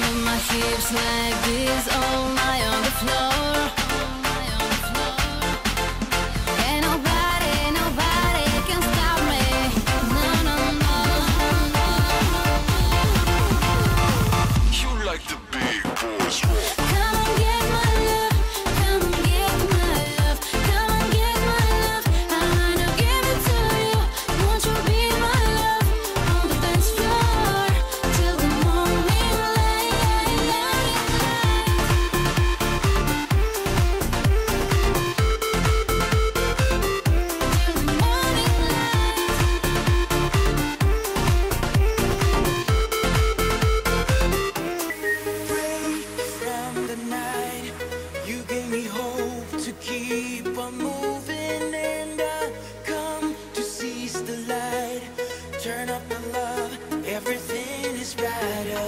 move my hips like this all night on the floor. Ain't nobody, nobody can stop me. No, no, no. You like the big boys rock. Come and get my love, come and get my love, come and get my love. I wanna give it to you. Won't you be my love on the dance floor till the morning light? Till the morning Break from the night. You gave me hope to keep on moving, and I come to seize the light. Turn up the love, everything is brighter.